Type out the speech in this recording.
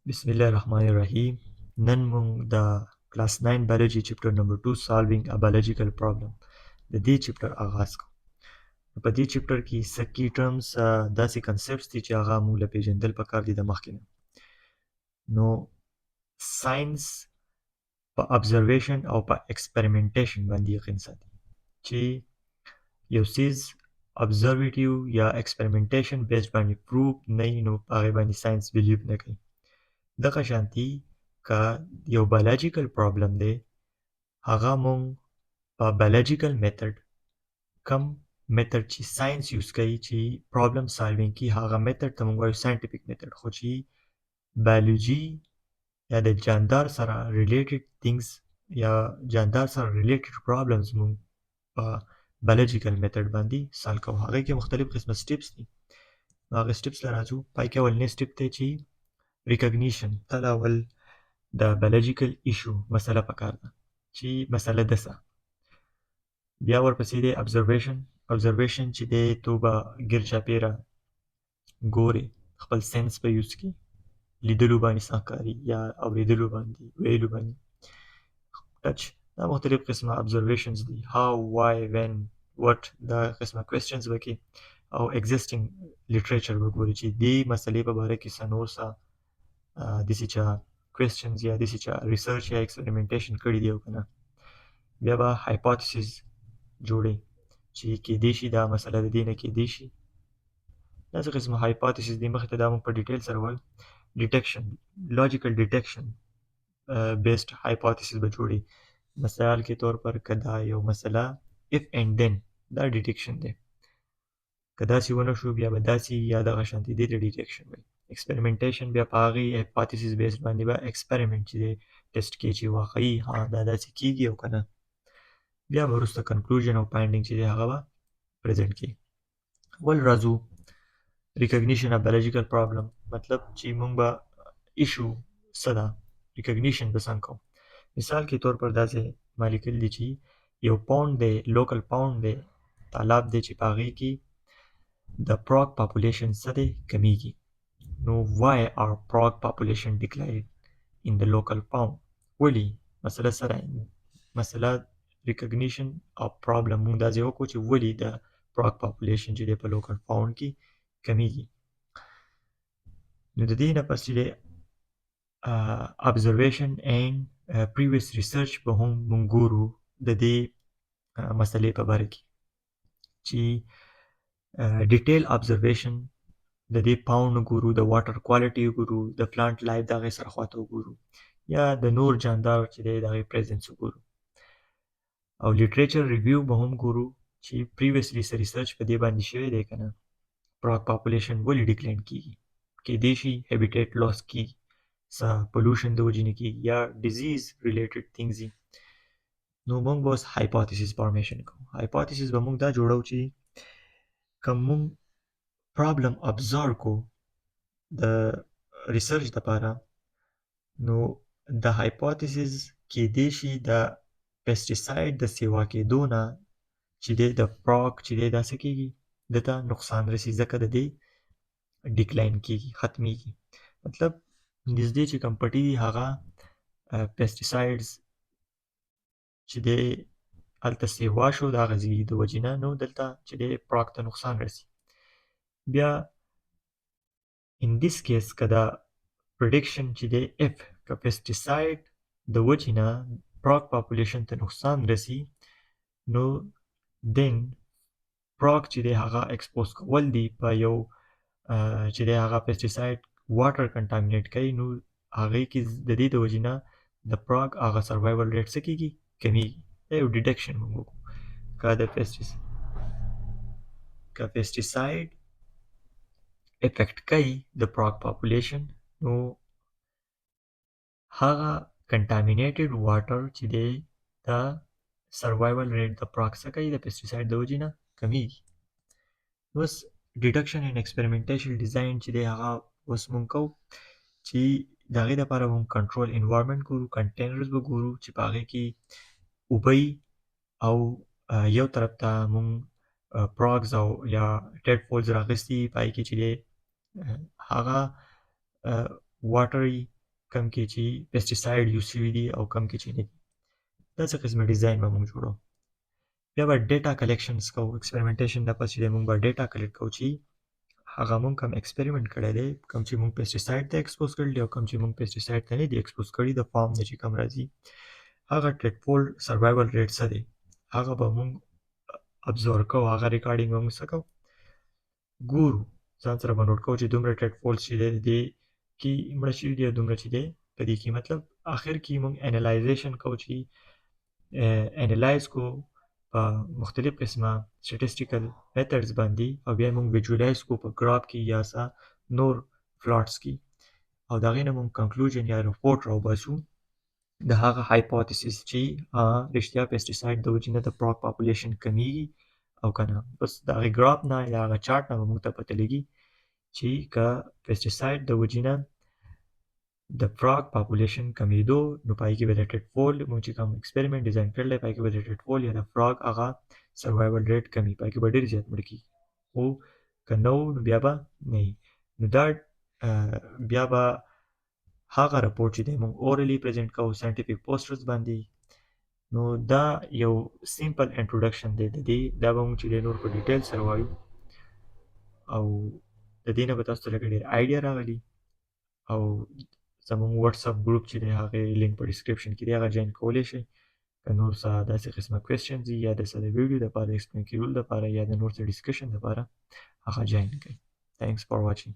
بسم الله الرحمن الرحیم. نن موږ د کلاس 9 بایولوژي چپټر نمبر 2 سالوینګ ا بایولوژیکل پرابلم د دې چپټر آغاز کوو. په دې چپټر کې سکی ټرمز داسې کنسپټس دي چې هغه موږ له پیژندل پکار دي د مخکې نه. نو ساينس په ابزرویشن او په ایکسپریمنټیشن باندې یقین ساتي چې یو سیز ابزرویټیو یا ایکسپریمنټیشن بیسډ باندې پروف نه وي، نو هغه باندې ساينس بیلیو نه کوي. دغه شانتي که یو بایولوژیکل پرابلم دی، هغه مونږ په بایولوژیکل میتھډ کم میتھډ چې ساينس یوز کوي چې پرابلم سالوینګ کی، هغه میتھډ ته مونږ وایو ساينټیفیک میتھډ. خو چې بایولوژي یا د جاندار سره ریلیټډ ثینګز یا جاندار سره ریلیټډ پرابلمز مونږ په بایولوژیکل میتھډ باندې سال کوو. هغه کې مختلف قسمه سټیپس دي. هغه سټیپس لراځو. پای کې اولنی سټیپ دی چې ریکګنیشن. تل اول د بایولوژیکل ایشو مسله پکار ده چې مسله دسه. بیا ورپسې دی ابزرویشن چې دی تو به ګیر چاپیره ګوري، خپل سنس په یوز کې لیدلو باندې ښکاري یا اوریدلو باندې ویلو باندې ټچ. دا مختلف قسمه ابزرویشنز دي. هاو، وای، وین، وټ، دا قسمه کوېسچنز وکي او ایگزیسټینګ لیټریچر وګوري چې دې مسلې په باره کې څه نور څه داسې چا کوېسچنز یا داسې چا ریسرچ یا ایکسپریمنټیشن کړي دي او که نه. بیا به هایپوتیسز جوړي چې کیدای شي دا مسله د دې نه کیدای شي. داسې قسمه هایپوتیسز دي. مخکې ته دا موږ په ډیټیل سره وایو. ډیټیکشن، لاجیکل ډیټیکشن بیسډ هایپوتیسز به جوړي. مثال کې طور پر که دا یو مسله اف اینڈ دین، دا ډیټیکشن دی. که داسې ونه شو بیا به داسې یا دغه شانتي دې ته ډیټیکشن وایي. ایکسپریمنټیشن بیا په هغې هایپوتیسز بیسډ باندې به ایکسپریمنټ چې دی ټیسټ کوي چې واقعي دا داسې کیږي او که نه. بیا به وروسته کنکلوژن او فایندینګ چې دی هغه به پریزنټ کړي. ول راځو ریکګنیشن اف بایولوژیکل پرابلم. مطلب چې موږ به ایشو څه ده، ریکګنیشن به څنګه کوو. مثال کې طور پر داسې ما لیکل دي چې یو پاونډ دی، لوکل پاونډ دی، تالاب دی چې په هغې کې د پراګ پاپولیشن څه دی، کمیږي. نو why are frog population declined in the local pound؟ ولې مسله سره مسله ریکګنیشن او پرابلم موږ دا ځای وکړو چې ولې د پراګ پاپولیشن چې دی په لوکل پاوند کې کمیږي. نو د دې نه پس چې دی observation and previous research به هم موږ ګورو د دې مسلې په باره کې چې ډیټیل observation د دې پاوند وګورو، د واټر کوالټي وګورو، د پلانټ لایف د هغې سره خواته وګورو، یا د نور جاندار چې دی د هغې پریزنس وګورو. او لیټریچر ریویو به هم ګورو چې پریویسلی څه ریسرچ په دې باندې شوی دی که نه، پراګ پاپولیشن ولې ډیکلاین کیږي. کیدای شي هیبیټیټ لاس کیږي، څه پولوشن د وجې نه کیږي، یا ډیزیز ریلیټډ ثینګز دي. نو موږ به اوس هایپوتیسز فارمیشن کوو. هایپوتیسز به موږ دا جوړو چې که موږ پرابلم ابزرو کو د ریسرچ دپاره، نو د هایپوتیسز کیدای شي د پیسټیساید د سیوا کېدو نه چې دی د پراګ چې دی دا څه کېږي، دته نقصان رسي، ځکه د دې ډیکلاین کېږي، ختمیږي. مطلب نږدې چې کوم پټي دي هغه پیسټیسایډز چې دی هلته سیوا شو د هغه ځای د وجې نه، نو دلته چې دی پراګ ته نقصان رسي. بیا in this case که دا prediction چې دی if که پیسټیساید د وجې نه پراګ پاپولیشن ته نقصان رسي، نو then پراګ چې دی هغه ایکسپوز کول دی په یو چې دی هغه پیسټیساید واټر کنټامینیټ کوي، نو هغې کې د دې د وجې نه د پراګ هغه سروایول ریټ څه کېږي، کمیږي. دا یو ډیټیکشن موږ وکړو. که پیسټیساید افیکټ کوي د پراګ پاپولیشن، نو هغه کنټامینیټډ واټر چې دی د سروایول ریټ د پراګ څه کوي، د پیسټیساید د وجې نه کمیږي. اوس ډیډکشن اینډ ایکسپریمنټیشن ډیزاین چې دی هغه اوس موږ کوو چې د هغې دپاره موږ کنټرول انوایرمنټ ګورو، کنټینرز به ګورو چې په هغې کې اوبه او یو طرف ته موږ پراګز او یا ټیډ فولز راغستي، په هغې کې چې دی هغه واټري کم کې چې پیسټیساید یوز شوي دي او کم کې چې نه دي. داسې قسمه ډیزاین به موږ جوړو. بیا به ډیټا کلیکشنز کوو. ایکسپریمنټیشن د پس چې موږ به ډیټا کلیکټ کوو چې هغه موږ کوم ایکسپریمنټ کړی دی، کوم چې موږ پیسټیساید ته ایکسپوز کړی دی او کوم چې موږ پیسټیساید ته نه دی ایکسپوز کړی، د فارم نه چې کوم راځي هغه ټریټفولډ سروایول ریټ څه دی هغه به موږ ابزورو کوو، هغه ریکارډینګ به موږ څه کوو ګورو، ځان سره به نوټ کوو چې دومره ټریټفولډ چې دی دې کې مړه شوي دي او دومره چې دی په دې کې مطلب آخر کې موږ انالایزیشن کوو چې انالایز کو په مختلف قسمه سټیټسټیکل میتھډز باندې او بیا موږ ویجوالایز کو په ګراف کې یا څه نور پلاټس کې او د هغې نه موږ کنکلوژن یا رپورټ راوباسو د هغه هایپوتیسس چې رښتیا پیسټیساید د وجې نه د پراګ پاپولیشن کمیږي او که نه. بس د هغې ګراف نه یا هغه چارټ نه به موږ ته پته لګي چې که پیسټیساید د وجې نه د فراګ پاپولیشن کمیدو نو پای کې به د ټریټفولډ موږ چې کوم ایکسپریمنټ ډیزاین کړلی پای کې به د ټریټفولډ یا د فراګ هغه سروایول ریټ کمی، پای کې به ډېر زیات مړه کېږي. خو که نه نو بیا به نه وي. نو دا بیا به هغه رپورټ چې دی موږ اورلی پریزنټ کوو ساینټیفیک پوسټرز باندې. نو دا یو سیمپل انټروډکشن دی د دې، دا به موږ چې دی نور په ډیټیل سره وایو او د دې نه به تاسو ته لږ ډېر آیډیا راغلي او زموږ واتساپ ګروپ چې دی هغې لینک په ډسکرپشن کې دی، هغه جوین کولی شئ. که نور څه داسې قسمه کوېسچنز وي یا د څه د ویډیو دپاره ایکسپلین کولو دپاره یا د نور څه ډسکشن دپاره هغه جوین کړئ. تھینکس فار واچینګ.